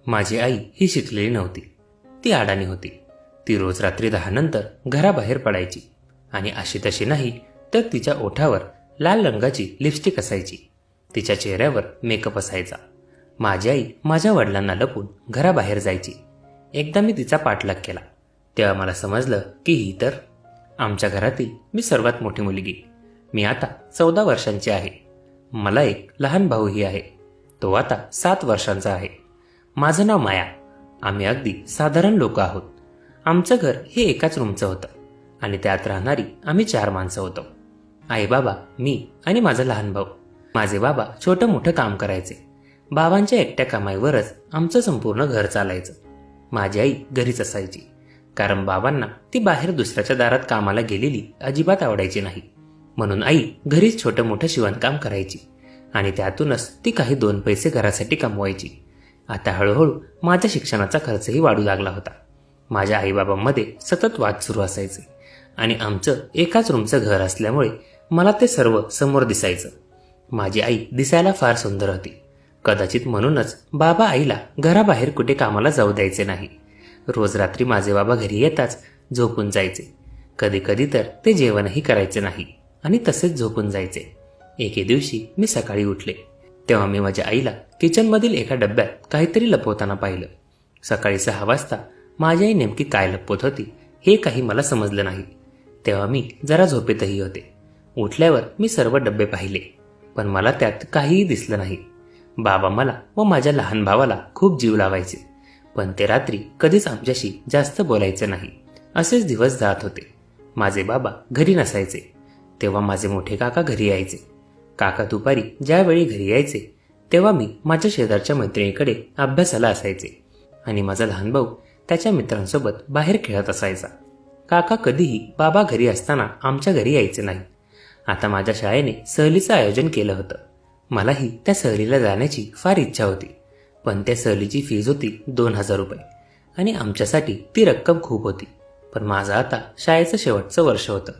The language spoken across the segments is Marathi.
माझी आई ही शिकलेली नव्हती. ती अडाणी होती. ती रोज रात्री 10 नंतर घराबाहेर पडायची आणि अशी तशी नाही तर तिच्या ओठावर लाल रंगाची लिपस्टिक असायची. तिच्या चेहऱ्यावर मेकअप असायचा. माझी आई माझ्या वडिलांना लपून घराबाहेर जायची. एकदा मी तिचा पाठलाग केला तेव्हा मला समजलं की ही तर आमच्या घरातील मी सर्वात मोठी मुलगी. मी आता 14 वर्षांची आहे. मला एक लहान भाऊही आहे. तो आता 7 वर्षांचा आहे. माझं नाव माया. आम्ही अगदी साधारण लोक आहोत. आमचं घर हे एकाच रूमचं होतं आणि त्यात राहणारी आम्ही 4 माणसं होतो. आई, बाबा, मी आणि माझा लहान भाऊ. माझे बाबा छोटं मोठं काम करायचे. बाबांच्या एकट्या कमाईवरच आमचं संपूर्ण घर चालायचं. माझी आई घरीच असायची कारण बाबांना ती बाहेर दुसऱ्याच्या दारात कामाला गेलेली अजिबात आवडायची नाही. म्हणून आई घरीच छोटं मोठं शिवणकाम करायची आणि त्यातूनच ती काही 2 पैसे घरासाठी कमवायची. आता हळूहळू माझ्या शिक्षणाचा खर्चही वाढू लागला होता. माझ्या आईबाबांमध्ये सतत वाद सुरू असायचे आणि आमचं एकाच रूमचं घर असल्यामुळे मला ते सर्व समोर दिसायचं. माझी आई दिसायला फार सुंदर होती. कदाचित म्हणूनच बाबा आईला घराबाहेर कुठे कामाला जाऊ द्यायचे नाही. रोज रात्री माझे बाबा घरी येताच झोपून जायचे. कधी कधी तर ते जेवणही करायचे नाही आणि तसेच झोपून जायचे. एके दिवशी मी सकाळी उठले तेव्हा मी माझ्या आईला किचनमधील एका डब्यात काहीतरी लपवताना पाहिलं. सकाळी 6 वाजता माझी आई नेमकी काय लपवत होती हे काही मला समजलं नाही. तेव्हा मी जरा झोपेतही होते. उठल्यावर मी सर्व डब्बे पाहिले पण मला त्यात काहीही दिसलं नाही. बाबा मला व माझ्या लहान भावाला खूप जीव लावायचे पण ते रात्री कधीच आमच्याशी जास्त बोलायचे नाही. असेच दिवस जात होते. माझे बाबा घरी नसायचे तेव्हा माझे मोठे काका घरी यायचे. काका दुपारी ज्यावेळी घरी यायचे तेव्हा मी माझ्या शेजारच्या मैत्रिणीकडे अभ्यासाला असायचे आणि माझा लहान भाऊ त्याच्या मित्रांसोबत बाहेर खेळत असायचा. काका कधीही बाबा घरी असताना आमच्या घरी यायचे नाही. आता माझ्या शाळेने सहलीचं आयोजन केलं होतं. मलाही त्या सहलीला जाण्याची फार इच्छा होती पण त्या सहलीची फीज होती 2000 रुपये आणि आमच्यासाठी ती रक्कम खूप होती. पण माझं आता शाळेचं शेवटचं वर्ष होतं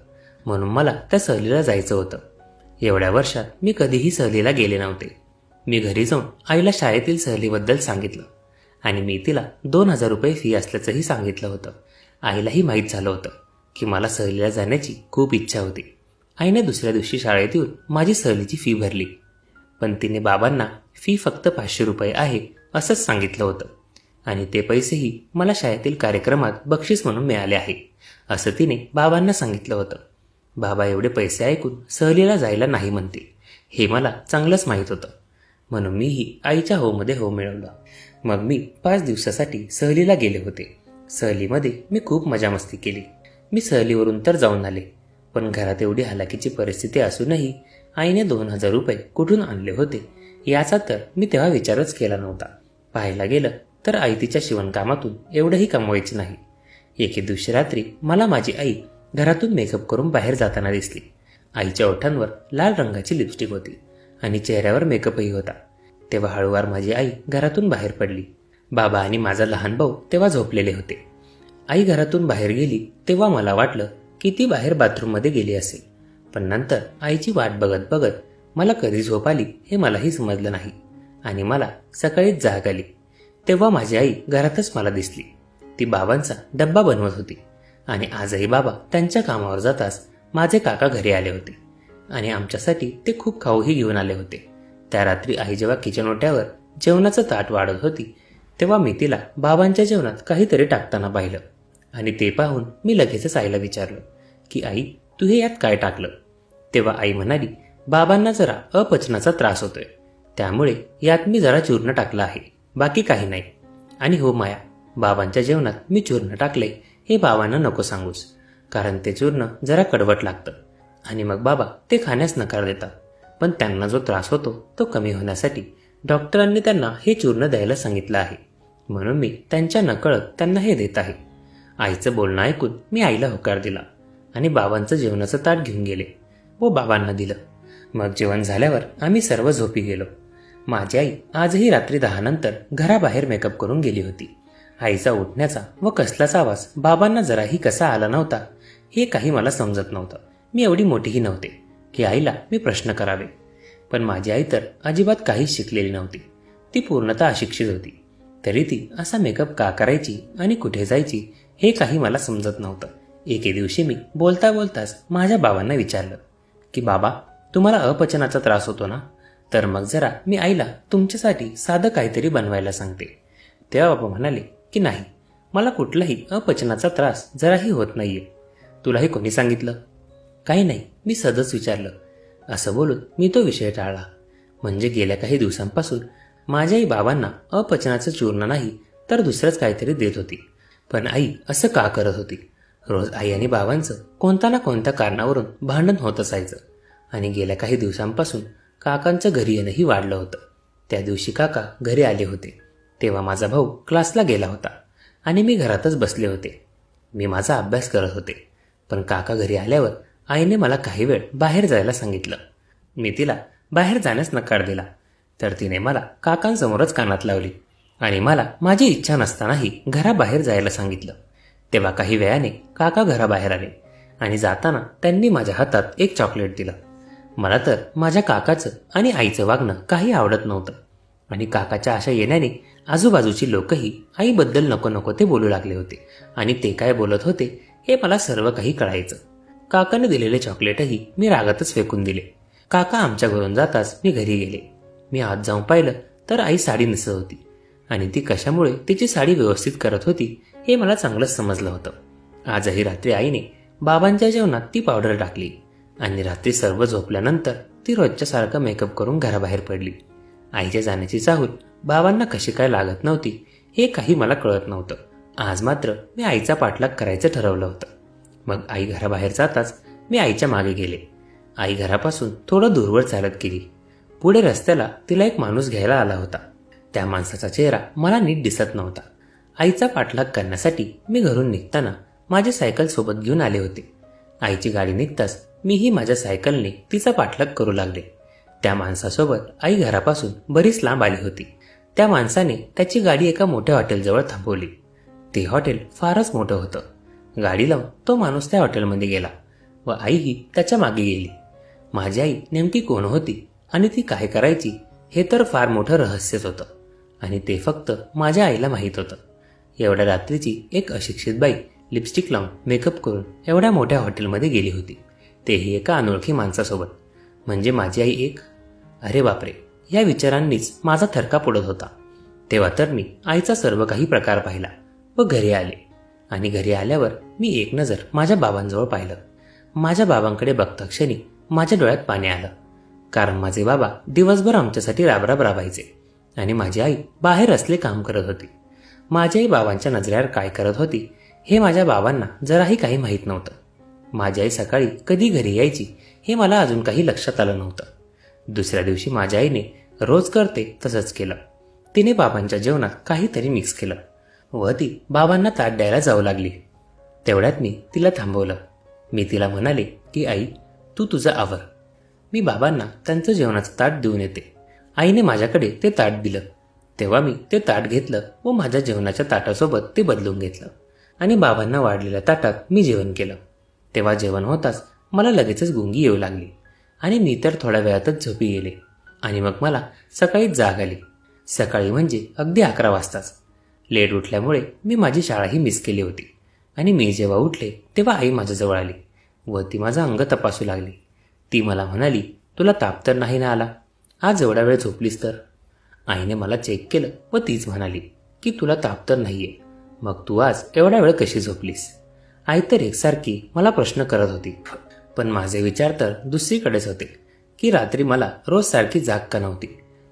म्हणून मला त्या सहलीला जायचं होतं. एवढ्या वर्षात मी कधीही सहलीला गेले नव्हते. मी घरी जाऊन आईला शाळेतील सहलीबद्दल सांगितलं आणि मी तिला 2000 रुपये फी असल्याचंही सांगितलं होतं. आईलाही माहीत झालं होतं की मला सहलीला जाण्याची खूप इच्छा होती. आईने दुसऱ्या दिवशी शाळेत येऊन माझी सहलीची फी भरली पण तिने बाबांना फी फक्त 500 रुपये आहे असंच सांगितलं होतं आणि ते पैसेही मला शाळेतील कार्यक्रमात बक्षीस म्हणून मिळाले आहे असं तिने बाबांना सांगितलं होतं. बाबा एवढे पैसे ऐकून सहलीला जायला नाही म्हणतील हे मला चांगलंच माहीत होतं म्हणून मीही आईच्या होमध्ये हो मिळवलं. मग मी 5 दिवसासाठी सहलीला गेले होते. सहलीमध्ये मी खूप मजामस्ती केली. मी सहलीवरून तर जाऊन आले पण घरात एवढी हालाकीची परिस्थिती असूनही आईने 2000 रुपये कुठून आणले होते याचा तर मी तेव्हा विचारच केला नव्हता. पाहायला गेलं तर आई तिच्या शिवणकामातून एवढंही कमवायची नाही. एके दिवशी रात्री मला माझी आई घरातून मेकअप करून बाहेर जाताना दिसली. आईच्या ओठांवर लाल रंगाची लिपस्टिक होती आणि चेहऱ्यावर मेकअपही होता. तेव्हा हळूवार माझी आई घरातून बाहेर पडली. बाबा आणि माझा लहान भाऊ तेव्हा झोपलेले होते. आई घरातून बाहेर गेली तेव्हा मला वाटलं की ती बाहेर बाथरूममध्ये गेली असेल पण नंतर आईची वाट बघत बघत मला कधी झोप आली हे मलाही समजलं नाही आणि मला सकाळीच जाग आली. तेव्हा माझी आई घरातच मला दिसली. ती बाबांचा डब्बा बनवत होती आणि आजही बाबा त्यांच्या कामावर जाताच माझे काका घरी आले होते आणि आमच्यासाठी ते खूप खाऊही घेऊन आले होते. त्या रात्री आई जेव्हा किचन ओट्यावर जेवणाचं ताट वाढत होती तेव्हा मी तिला बाबांच्या जेवणात काहीतरी टाकताना पाहिलं आणि ते पाहून मी लगेचच आईला विचारलं की आई, तू हे यात काय टाकलं? तेव्हा आई म्हणाली, बाबांना जरा अपचनाचा त्रास होतोय त्यामुळे यात मी जरा चूर्ण टाकलं आहे, बाकी काही नाही. आणि हो माया, बाबांच्या जेवणात मी चूर्ण टाकले हे बाबांना नको सांगूस कारण ते चूर्ण जरा कडवट लागतं आणि मग बाबा ते खाण्यास नकार देतात. पण त्यांना जो त्रास होतो तो कमी होण्यासाठी डॉक्टरांनी त्यांना हे चूर्ण द्यायला सांगितलं आहे म्हणून मी त्यांच्या नकळत त्यांना हे देत आहे. आईचं बोलणं ऐकून मी आईला होकार दिला आणि बाबांचं जेवणाचं ताट घेऊन गेले व बाबांना दिलं. मग जेवण झाल्यावर आम्ही सर्व झोपी गेलो. माझी आई आजही रात्री 10 नंतर घराबाहेर मेकअप करून गेली होती. आईचा उठण्याचा व कसलाच आवाज बाबांना जराही कसा आला नव्हता हे काही मला समजत नव्हतं. मी एवढी मोठीही नव्हते की आईला मी प्रश्न करावे. पण माझी आई तर अजिबात काहीच शिकलेली नव्हती. ती पूर्णतः अशिक्षित होती. तरी ती असा मेकअप का करायची आणि कुठे जायची हे काही मला समजत नव्हतं. एके दिवशी मी बोलता बोलताच माझ्या बाबांना विचारलं की बाबा, तुम्हाला अपचनाचा त्रास होतो ना? तर मग जरा मी आईला तुमच्यासाठी साधं काहीतरी बनवायला सांगते. तेव्हा बाबा म्हणाले की नाही, मला कुठलाही अपचनाचा त्रास जराही होत नाहीये. तुलाही कोणी सांगितलं? काही नाही, मी सहजच विचारलं. असं बोलून मी तो विषय टाळला. म्हणजे गेल्या काही दिवसांपासून माझ्या आई बाबांना अपचनाचं चूर्ण नाही तर दुसरंच काहीतरी देत होती. पण आई असं का करत होती? रोज आई आणि बाबांचं कोणत्या ना कोणत्या कारणावरून भांडण होत असायचं. आणि गेल्या काही दिवसांपासून काकांचं घरी येणंही वाढलं होतं. त्या दिवशी काका घरी आले होते तेव्हा माझा भाऊ क्लासला गेला होता आणि मी घरातच बसले होते. मी माझा अभ्यास करत होते. पण काका घरी आल्यावर आईने मला काही वेळ बाहेर जायला सांगितलं. मी तिला बाहेर जाण्यास नकार दिला. तर तिने मला काकांसमोरच कानात लावली आणि मला माझी इच्छा नसतानाही घराबाहेर जायला सांगितलं. तेव्हा काही वेळाने काका घराबाहेर आले आणि जाताना त्यांनी माझ्या हातात एक चॉकलेट दिलं. मला तर माझ्या काकाचं आणि आईचं वागणं काही आवडत नव्हतं आणि काकाच्या अशा येण्याने आजूबाजूची लोकही आईबद्दल नको नको ते बोलू लागले होते आणि ते काय बोलत होते हे मला सर्व काही कळायचं. काकाने दिलेले चॉकलेटही मी रागातच फेकून दिले. काका आमच्या घरून जाताच मी घरी गेले. मी आत जाऊन पाहिलं तर आई साडी नेसत होती आणि ती कशामुळे तिची साडी व्यवस्थित करत होती हे मला चांगलंच समजलं होतं. आजही रात्री आईने बाबांच्या जेवणात ती पावडर टाकली आणि रात्री सर्व झोपल्यानंतर ती रोजच्यासारखं मेकअप करून घराबाहेर पडली. आईच्या जाण्याची चाहूल बाबांना कशी काय लागत नव्हती हे काही मला कळत नव्हतं. आज मात्र मी आईचा पाठलाग करायचं ठरवलं होतं. मग आई घराबाहेर जाताच मी आईच्या मागे गेले. आई घरापासून थोडं दूरवर चालत गेली. पुढे रस्त्याला तिला एक माणूस घ्यायला आला होता. त्या माणसाचा चेहरा मला नीट दिसत नव्हता. आईचा पाठलाग करण्यासाठी मी घरून निघताना माझी सायकल सोबत घेऊन आले होते. आईची गाडी निघताच मीही माझ्या सायकलने तिचा पाठलाग करू लागले. त्या माणसासोबत आई घरापासून बरीच लांब आली होती. त्या माणसाने त्याची गाडी एका मोठ्या हॉटेलजवळ थांबवली. ते हॉटेल फारच मोठं होतं. गाडी लावून तो माणूस त्या हॉटेलमध्ये गेला व आईही त्याच्या मागे गेली. माझी आई नेमकी कोण होती आणि ती काय करायची हे तर फार मोठं रहस्यच होतं आणि ते फक्त माझ्या आईला माहीत होतं. एवढ्या रात्रीची एक अशिक्षित बाई लिपस्टिक लावून मेकअप करून एवढ्या मोठ्या हॉटेलमध्ये गेली होती, तेही एका अनोळखी माणसासोबत. म्हणजे माझी आई एक... अरे बापरे, या विचारांनीच माझा थरका पडत होता. तेव्हा तर मी आईचा सर्व काही प्रकार पाहिला व घरी आले. आणि घरी आल्यावर मी एक नजर माझ्या बाबांजवळ पाहिलं. माझ्या बाबांकडे बघता क्षणी माझ्या डोळ्यात पाणी आलं. कारण माझे बाबा दिवसभर आमच्यासाठी राबराब राबायचे आणि माझी आई बाहेर असले काम करत होती. माझी आई बाबांच्या नजरेवर काय करत होती हे माझ्या बाबांना जराही काही माहीत नव्हतं. माझी आई सकाळी कधी घरी यायची हे मला अजून काही लक्षात आलं नव्हतं. दुसऱ्या दिवशी माझ्या आईने रोज करते तसंच केलं. तिने बाबांच्या जेवणात काहीतरी मिक्स केलं व ती बाबांना ताट द्यायला जाऊ लागली. तेवढ्यात मी तिला थांबवलं. मी तिला म्हणाले की आई, तू तुझं आवर. मी बाबांना त्यांचं जेवणाचं ताट देऊन येते. आईने माझ्याकडे ते ताट दिलं. तेव्हा मी ते ताट घेतलं व माझ्या जेवणाच्या ताटासोबत ते बदलून घेतलं आणि बाबांना वाढलेल्या ताटात मी जेवण केलं. तेव्हा जेवण होताच मला लगेचच गुंगी येऊ लागली आणि मी तर थोड्या वेळातच झोपी गेले. आणि मग मला सकाळीच जाग आली. सकाळी म्हणजे अगदी 11 वाजताच. लेट उठल्यामुळे मी माझी शाळाही मिस केली होती. आणि मी जेव्हा उठले तेव्हा आई माझ्याजवळ आली व ती माझं अंग तपासू लागली. ती मला म्हणाली, तुला ताप तर नाही ना आला? आज एवढा वेळ झोपलीस तर? आईने मला चेक केलं व तीच म्हणाली की तुला ताप तर नाहीये, मग तू आज एवढा वेळ कशी झोपलीस? आई तर एकसारखी मला प्रश्न करत होती. पण माझे विचार तर दुसरीकडेच होते की रात्री मला रोज सारखी जाग का नव्हती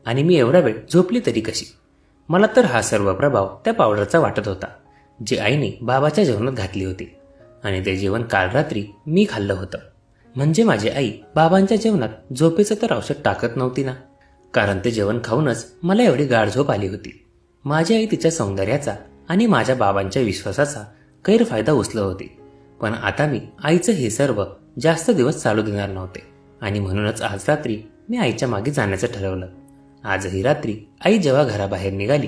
आणि मी एवढा वेळ झोपली तरी कशी? मला तर हा सर्व प्रभाव त्या पावडरचा वाटत होता जी आईने बाबाच्या जेवणात घातली होती. आणि ते जेवण काल रात्री मी खाल्लं होतं. म्हणजे माझी आई बाबांच्या जेवणात झोपेचं तर औषध टाकत नव्हती ना, कारण ते जेवण खाऊनच मला एवढी गाढ झोप आली होती. माझी आई तिच्या सौंदर्याचा आणि माझ्या बाबांच्या विश्वासाचा गैरफायदा उचलत होती. पण आता मी आईचं हे सर्व जास्त दिवस चालू देणार नव्हते आणि म्हणूनच आज रात्री मी आईच्या मागे जाण्याचं ठरवलं. आजही रात्री आई जेव्हा घराबाहेर निघाली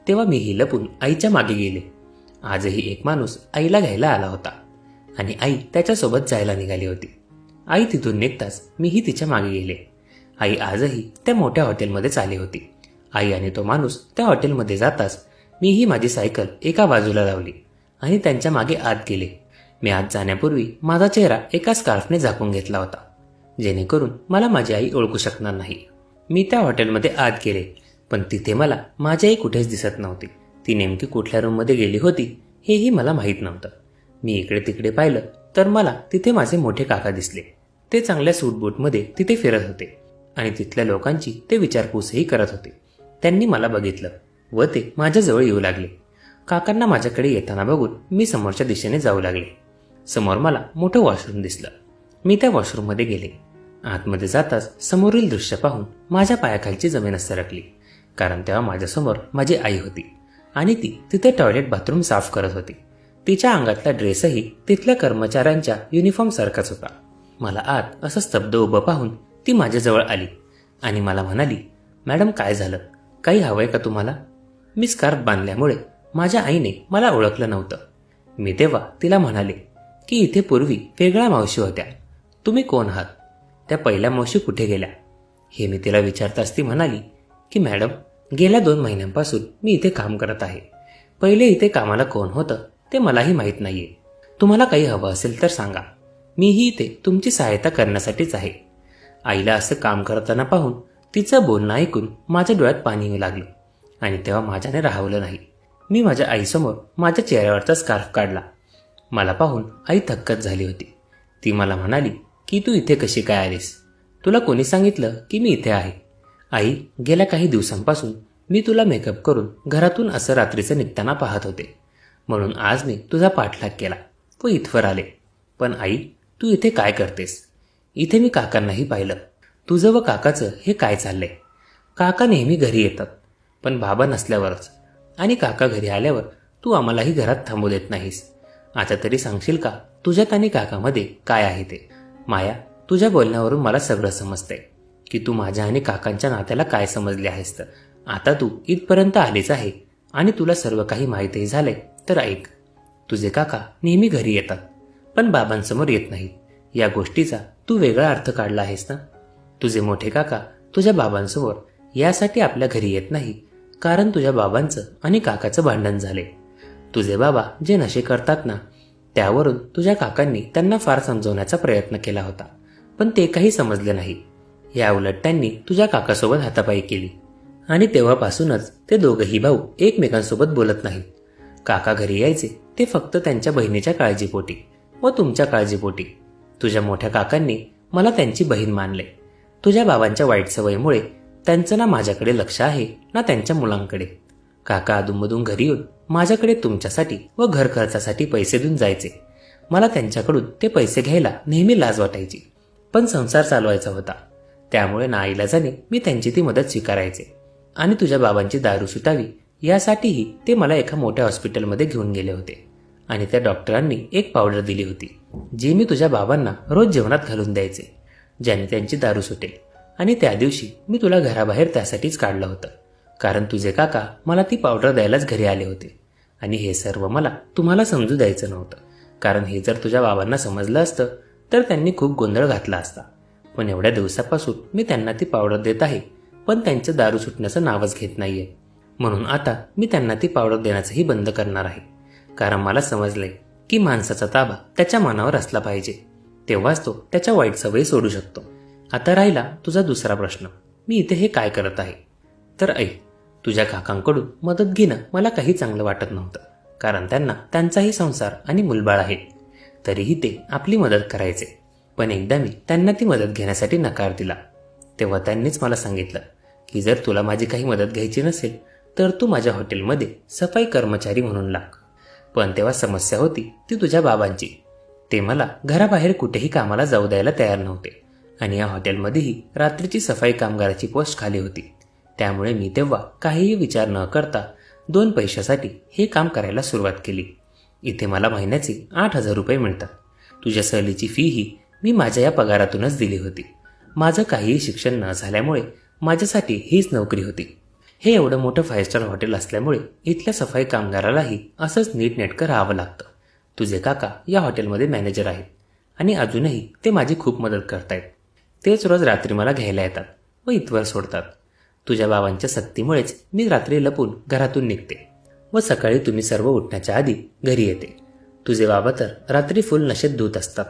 तेव्हा मीही लपून आईच्या मागे गेले. आजही एक माणूस आईला घ्यायला आला होता आणि आई त्याच्यासोबत जायला निघाली होती. आई तिथून निघताच मीही तिच्या मागे गेले. आई आजही त्या मोठ्या हॉटेलमध्येच आली होती. आई आणि तो माणूस त्या हॉटेलमध्ये जाताच मीही माझी सायकल एका बाजूला लावली आणि त्यांच्या मागे आत गेले. मी आत जाण्यापूर्वी माझा चेहरा एका स्कार्फने झाकून घेतला होता, जेणेकरून मला माझी आई ओळखू शकणार नाही. मी त्या हॉटेलमध्ये आत गेले, पण तिथे मला माझी आई कुठेच दिसत नव्हती. ती नेमकी कुठल्या रूममध्ये गेली होती हेही मला माहीत नव्हतं. मी इकडे तिकडे पाहिलं तर मला तिथे माझे मोठे काका दिसले. ते चांगल्या सूटबूटमध्ये तिथे फिरत होते आणि तिथल्या लोकांची ते विचारपूसही करत होते. त्यांनी मला बघितलं व ते माझ्याजवळ येऊ लागले. काकांना माझ्याकडे येताना बघून मी समोरच्या दिशेने जाऊ लागले. समोर मला मोठं वॉशरूम दिसलं. मी त्या वॉशरूममध्ये गेले. आतमध्ये जाताच समोरील दृश्य पाहून माझ्या पायाखालची जमीनच सरकली, कारण तेव्हा माझ्यासमोर माझी आई होती आणि ती तिथे टॉयलेट बाथरूम साफ करत होती. तिच्या अंगातला ड्रेसही तिथल्या कर्मचाऱ्यांच्या युनिफॉर्म सारखाच होता. मला आत असं स्तब्ध उभं पाहून ती माझ्याजवळ आली आणि मला म्हणाली, मॅडम काय झालं, काही हवंय का तुम्हाला? मी स्कार्फ बांधल्यामुळे माझ्या आईने मला ओळखलं नव्हतं. मी तेव्हा तिला म्हणाले की इथे पूर्वी वेगळ्या मावशी होत्या, तुम्ही कोण आहात? त्या पहिल्या मावशी कुठे गेल्या? हे मी तिला विचारताच ती म्हणाली की मॅडम, गेल्या 2 महिन्यांपासून मी इथे काम करत आहे. पहिले इथे कामाला कोण होतं ते मलाही माहीत नाहीये. तुम्हाला काही हवं असेल तर सांगा, मीही इथे तुमची सहायता करण्यासाठीच आहे. आईला असं काम करताना पाहून तिचं बोलणं ऐकून माझ्या डोळ्यात पाणी येऊ लागलं आणि तेव्हा माझ्याने राहवलं नाही. मी माझ्या आईसमोर माझ्या चेहऱ्यावरचा स्कार्फ काढला. मला पाहून आई थक्कच झाली होती. ती मला म्हणाली की तू इथे कशी काय आलीस? तुला कोणी सांगितलं की मी इथे आहे? आई, गेल्या काही दिवसांपासून मी तुला मेकअप करून घरातून असं रात्रीचं निघताना पाहत होते, म्हणून आज मी तुझा पाठलाग केला व इथवर आले. पण आई, तू इथे काय करतेस? इथे मी काकांनाही पाहिलं. तुझं व काकाचं हे काय चाललंय? काका नेहमी घरी येतात, पण बाबा नसल्यावरच, आणि काका घरी आल्यावर तू आम्हालाही घरात थांबू देत नाहीस. आता तरी सांगशील का तुझ्यात आणि काकामध्ये काय आहे ते? माया, तुझ्या बोलण्यावरून मला सगळं समजतंय की तू माझ्या आणि काकांच्या नात्याला काय समजले आहेस. तर आता तू इथपर्यंत आलीच आहे आणि तुला सर्व काही माहीतही झालंय. तर ऐक, तुझे काका नेहमी घरी येतात पण बाबांसमोर येत नाहीत. या गोष्टीचा तू वेगळा अर्थ काढला आहेस ना? तुझे मोठे काका तुझ्या बाबांसमोर यासाठी आपल्या घरी येत नाही कारण तुझ्या बाबांचं आणि काकाचं भांडण झाले. तुझे बाबा जे नशे करतात ना, त्यावरून तुझ्या काकांनी त्यांना फार समजवण्याचा प्रयत्न केला होता, पण ते काही समजले नाही. या उलट त्यांनी तुझ्या काकासोबत हातापाई केली आणि तेव्हापासूनच ते दोघंही भाऊ एकमेकांसोबत बोलत नाहीत. काका घरी यायचे ते फक्त त्यांच्या बहिणीच्या काळजीपोटी व तुमच्या काळजीपोटी. तुझ्या मोठ्या काकांनी मला त्यांची बहीण मानले. तुझ्या बाबांच्या वाईट सवयीमुळे त्यांचं ना माझ्याकडे लक्ष आहे ना त्यांच्या मुलांकडे. काका अधूनमधून घरी येऊन माझ्याकडे तुमच्यासाठी व घर खर्चासाठी पैसे देऊन जायचे. मला त्यांच्याकडून ते पैसे घ्यायला नेहमी लाज वाटायची, पण संसार चालवायचा होता, त्यामुळे नाईलाजाने मी त्यांची ती मदत स्वीकारायचे. आणि तुझ्या बाबांची दारू सुटावी यासाठीही ते मला एका मोठ्या हॉस्पिटलमध्ये घेऊन गेले होते आणि त्या डॉक्टरांनी एक पावडर दिली होती जी मी तुझ्या बाबांना रोज जेवणात घालून द्यायचे, ज्याने त्यांची दारू सुटेल. आणि त्या दिवशी मी तुला घराबाहेर त्यासाठीच काढलं होतं, कारण तुझे काका मला ती पावडर द्यायलाच घरी आले होते. आणि हे सर्व मला तुम्हाला समजू द्यायचं नव्हतं, कारण हे जर तुझ्या बाबांना समजलं असतं तर त्यांनी खूप गोंधळ घातला असता. पण एवढ्या दिवसापासून मी त्यांना ती पावडर देत आहे, पण त्यांचं दारू सुटण्याचं नावच घेत नाहीये. म्हणून आता मी त्यांना ती पावडर देण्याचंही बंद करणार आहे, कारण मला समजलंय की माणसाचा ताबा त्याच्या मनावर असला पाहिजे, तेव्हाच तो त्याच्या वाईट सवयी सोडू शकतो. आता राहिला तुझा दुसरा प्रश्न, मी इथे हे काय करत आहे? तर ऐक, तुझ्या काकांकडून मदत घेणं मला काही चांगलं वाटत नव्हतं, कारण त्यांना त्यांचाही संसार आणि मुलबाळ आहे. तरीही ते आपली मदत करायचे. पण एकदा मी त्यांना ती मदत घेण्यासाठी नकार दिला. तेव्हा त्यांनीच मला सांगितलं की जर तुला माझी काही मदत घ्यायची नसेल तर तू माझ्या हॉटेलमध्ये सफाई कर्मचारी म्हणून लाग. पण तेव्हा समस्या होती ती तुझ्या बाबांची. ते मला घराबाहेर कुठेही कामाला जाऊ द्यायला तयार नव्हते आणि या हॉटेलमध्येही रात्रीची सफाई कामगाराची पोस्ट खाली होती. त्यामुळे मी तेव्हा काहीही विचार न करता 2 पैशासाठी हे काम करायला सुरुवात केली. इथे मला महिन्याचे 8,000 रुपये मिळतात. तुझ्या सहलीची फीही मी माझ्या या पगारातूनच दिली होती. माझं काहीही शिक्षण न झाल्यामुळे माझ्यासाठी हीच नोकरी होती. हे एवढं मोठं 5 स्टार हॉटेल असल्यामुळे इथल्या सफाई कामगारालाही असंच नीटनेटकं राहावं लागतं. तुझे काका या हॉटेलमध्ये मॅनेजर आहेत आणि अजूनही ते माझी खूप मदत करतायत. तेच रोज रात्री मला घ्यायला येतात व इथवर सोडतात. तुझ्या बाबांच्या सक्तीमुळेच मी रात्री लपून घरातून निघते. व सकाळी तुम्ही सर्व उठण्याच्या आधी घरी येते. तुझे बाबा तर रात्री फुल नशेत धूत असतात,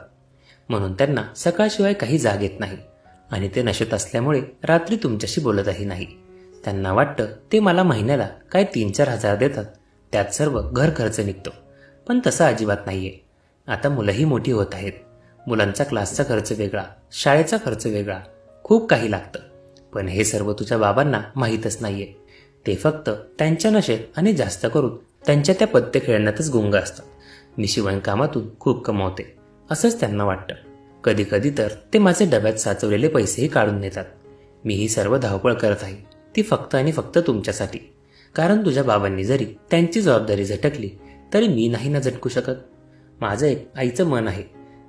म्हणून त्यांना सकाळशिवाय काही जाग येत नाही आणि ते नशेत असल्यामुळे रात्री तुमच्याशी बोलतही नाही. त्यांना वाटतं ते मला महिन्याला काय 3-4 हजार देतात, त्यात सर्व घर खर्च निघतो. पण तसं अजिबात नाहीये. आता मुलंही मोठी होत आहेत. मुलांचा क्लासचा खर्च वेगळा, शाळेचा खर्च वेगळा, खूप काही लागतं. पण हे सर्व तुझ्या बाबांना माहीतच नाहीये. ते फक्त त्यांच्या नशेत आणि जास्त करून त्यांच्या त्या पत्ते खेळण्यातच गुंग असतात. मी शिवणकामातून खूप कमावते असंच त्यांना वाटतं. कधी कधी तर ते माझे डब्यात साचवलेले पैसेही काढून नेतात. मी ही सर्व धावपळ करत आहे ती फक्त आणि फक्त तुमच्यासाठी. कारण तुझ्या बाबांनी जरी त्यांची जबाबदारी झटकली तरी मी नाही ना झटकू शकत. माझं एक आईचं मन आहे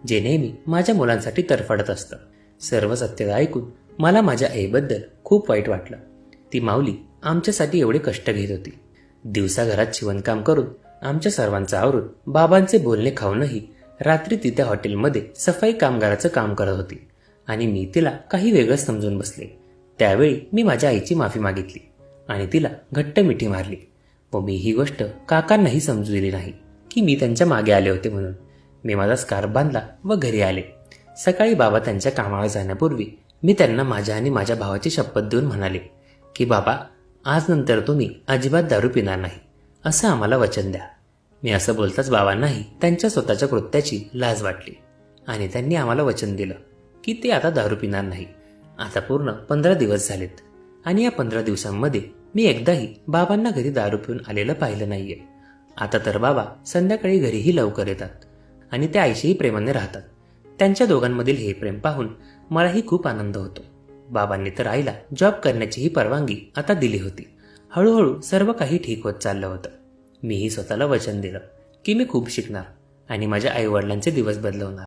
जे नेहमी माझ्या मुलांसाठी तरफडत असतं. सर्व सत्यता ऐकून मला माझ्या आईबद्दल खूप वाईट वाटलं. ती माऊली आमच्यासाठी एवढे कष्ट घेत होती. दिवसा घरात शिवणकाम करून आमच्या सर्वांचं आवरून बाबांचे बोलणे खाऊनही रात्री ती त्या हॉटेलमध्ये सफाई कामगाराचं काम करत होती आणि मी तिला काही वेगळंच समजून बसले. त्यावेळी मी माझ्या आईची माफी मागितली आणि तिला घट्ट मिठी मारली व मी ही गोष्ट काकांनाही समजू दिली नाही की मी त्यांच्या मागे आले होते म्हणून. मी माझा स्कार्फ बांधला व घरी आले. सकाळी बाबा त्यांच्या कामावर जाण्यापूर्वी मी त्यांना माझ्या आणि माझ्या भावाची शपथ देऊन म्हणाले की बाबा, आज नंतर तुम्ही अजिबात दारू पिणार नाही असं आम्हाला वचन द्या. मी असं बोलताच बाबांनाही त्यांच्या स्वतःच्या कृत्याची लाज वाटली आणि त्यांनी आम्हाला वचन दिलं की ते आता दारू पिणार नाही. आता पूर्ण 15 दिवस झालेत आणि या 15 दिवसांमध्ये मी एकदाही बाबांना घरी दारू पिऊन आलेलं पाहिलं नाहीये. आता तर बाबा संध्याकाळी घरीही लवकर येतात आणि त्या आईशीही प्रेमाने राहतात. त्यांच्या दोघांमधील हे प्रेम पाहून मलाही खूप आनंद होतो. बाबांनी तर आईला जॉब करण्याचीही परवानगी आता दिली होती. हळूहळू सर्व काही ठीक होत चाललं होतं. मीही स्वतःला वचन दिलं की मी खूप शिकणार आणि माझ्या आईवडिलांचे दिवस बदलवणार.